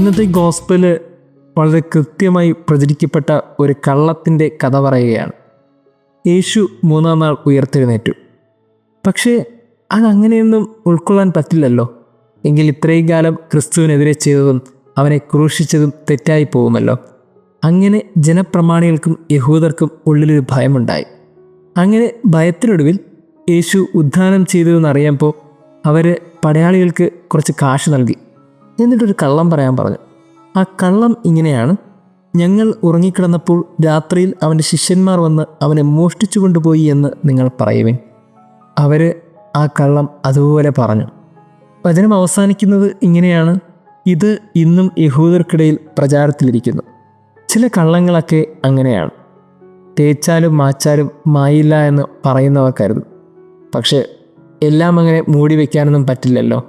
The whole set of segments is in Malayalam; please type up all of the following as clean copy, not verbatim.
ഇന്നത്തെ ഗോസ്പല് വളരെ കൃത്യമായി പ്രചരിക്കപ്പെട്ട ഒരു കള്ളത്തിൻ്റെ കഥ പറയുകയാണ്. യേശു 3-ാം നാൾ ഉയർത്തെഴുന്നേറ്റു. പക്ഷേ അതങ്ങനെയൊന്നും ഉൾക്കൊള്ളാൻ പറ്റില്ലല്ലോ. എങ്കിൽ ഇത്രയും കാലം ക്രിസ്തുവിനെതിരെ ചെയ്തതും അവനെ ക്രൂശിച്ചതും തെറ്റായി പോകുമല്ലോ. അങ്ങനെ ജനപ്രമാണികൾക്കും യഹൂദർക്കും ഉള്ളിലൊരു ഭയമുണ്ടായി. അങ്ങനെ ഭയത്തിനൊടുവിൽ യേശു ഉദ്ധാനം ചെയ്തതെന്നറിയുമ്പോൾ അവർ പടയാളികൾക്ക് കുറച്ച് കാശ് നൽകി. എന്നിട്ടൊരു കള്ളം പറയാൻ പറഞ്ഞു. ആ കള്ളം ഇങ്ങനെയാണ്: ഞങ്ങൾ ഉറങ്ങിക്കിടന്നപ്പോൾ രാത്രിയിൽ അവൻ്റെ ശിഷ്യന്മാർ വന്ന് അവനെ മോഷ്ടിച്ചു കൊണ്ടുപോയി എന്ന് നിങ്ങൾ പറയുവിൻ. അവർ ആ കള്ളം അതുപോലെ പറഞ്ഞു. വചനം അവസാനിക്കുന്നത് ഇങ്ങനെയാണ്: ഇത് ഇന്നും യഹൂദർക്കിടയിൽ പ്രചാരത്തിലിരിക്കുന്നു. ചില കള്ളങ്ങളൊക്കെ അങ്ങനെയാണ്. തേച്ചാലും മാച്ചാലും മായില്ല എന്ന് പറയുന്നവർ കരുതും. പക്ഷേ എല്ലാം അങ്ങനെ മൂടി വയ്ക്കാനൊന്നും പറ്റില്ലല്ലോ.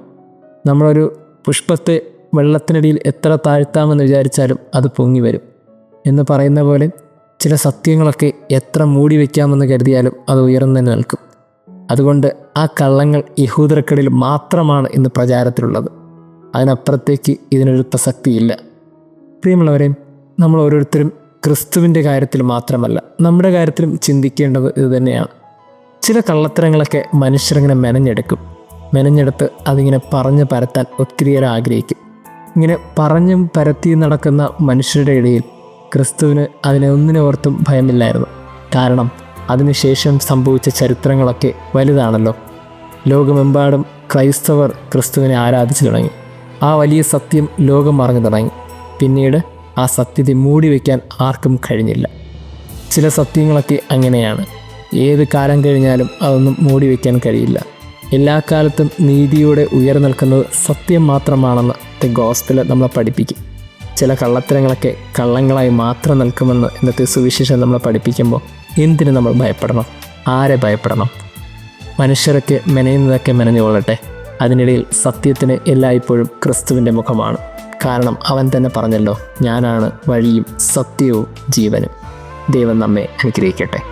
നമ്മളൊരു പുഷ്പത്തെ വെള്ളത്തിനടിയിൽ എത്ര താഴ്ത്താമെന്ന് വിചാരിച്ചാലും അത് പൊങ്ങി വരും എന്ന് പറയുന്ന പോലെ ചില സത്യങ്ങളൊക്കെ എത്ര മൂടി വയ്ക്കാമെന്ന് കരുതിയാലും അത് ഉയർന്നു തന്നെ നിൽക്കും. അതുകൊണ്ട് ആ കള്ളങ്ങൾ യഹൂദർക്കിടയിൽ മാത്രമാണ് ഇന്ന് പ്രചാരത്തിലുള്ളത്. അതിനപ്പുറത്തേക്ക് ഇതിനൊരു പ്രസക്തിയില്ല. പ്രിയമുള്ളവരെ, നമ്മൾ ഓരോരുത്തരും ക്രിസ്തുവിൻ്റെ കാര്യത്തിൽ മാത്രമല്ല നമ്മുടെ കാര്യത്തിലും ചിന്തിക്കേണ്ടത് ഇത് തന്നെയാണ്. ചില കള്ളത്തരങ്ങളൊക്കെ മനുഷ്യരിങ്ങനെ മെനഞ്ഞെടുത്ത് അതിങ്ങനെ പറഞ്ഞ് പരത്താൻ ഒത്തിരിയേറെ ആഗ്രഹിക്കും. ഇങ്ങനെ പറഞ്ഞും പരത്തിയും നടക്കുന്ന മനുഷ്യരുടെ ഇടയിൽ ക്രിസ്തുവിന് അതിനെ ഒന്നിനോർത്തും ഭയമില്ലായിരുന്നു. കാരണം അതിനുശേഷം സംഭവിച്ച ചരിത്രങ്ങളൊക്കെ വലുതാണല്ലോ. ലോകമെമ്പാടും ക്രൈസ്തവർ ക്രിസ്തുവിനെ ആരാധിച്ചു തുടങ്ങി. ആ വലിയ സത്യം ലോകം അറിഞ്ഞു തുടങ്ങി. പിന്നീട് ആ സത്യത്തെ മൂടി വയ്ക്കാൻ ആർക്കും കഴിഞ്ഞില്ല. ചില സത്യങ്ങളൊക്കെ അങ്ങനെയാണ്. ഏത് കാലം കഴിഞ്ഞാലും അതൊന്നും മൂടി വയ്ക്കാൻ കഴിയില്ല. എല്ലാ കാലത്തും നീതിയോടെ ഉയർന്നിൽക്കുന്നത് സത്യം മാത്രമാണെന്ന് ഗോസ്പൽ നമ്മളെ പഠിപ്പിക്കും. ചില കള്ളത്തരങ്ങളൊക്കെ കള്ളങ്ങളായി മാത്രം നിൽക്കുമെന്ന് ഇന്നത്തെ സുവിശേഷം നമ്മളെ പഠിപ്പിക്കുമ്പോൾ എന്തിനു നമ്മൾ ഭയപ്പെടണം? ആരെ ഭയപ്പെടണം? മനുഷ്യരൊക്കെ മെനയുന്നതൊക്കെ മെനഞ്ഞുകൊള്ളട്ടെ. അതിനിടയിൽ സത്യത്തിന് എല്ലായ്പ്പോഴും ക്രിസ്തുവിൻ്റെ മുഖമാണ്. കാരണം അവൻ തന്നെ പറഞ്ഞല്ലോ, ഞാനാണ് വഴിയും സത്യവും ജീവനും. ദൈവം നമ്മെ അനുഗ്രഹിക്കട്ടെ.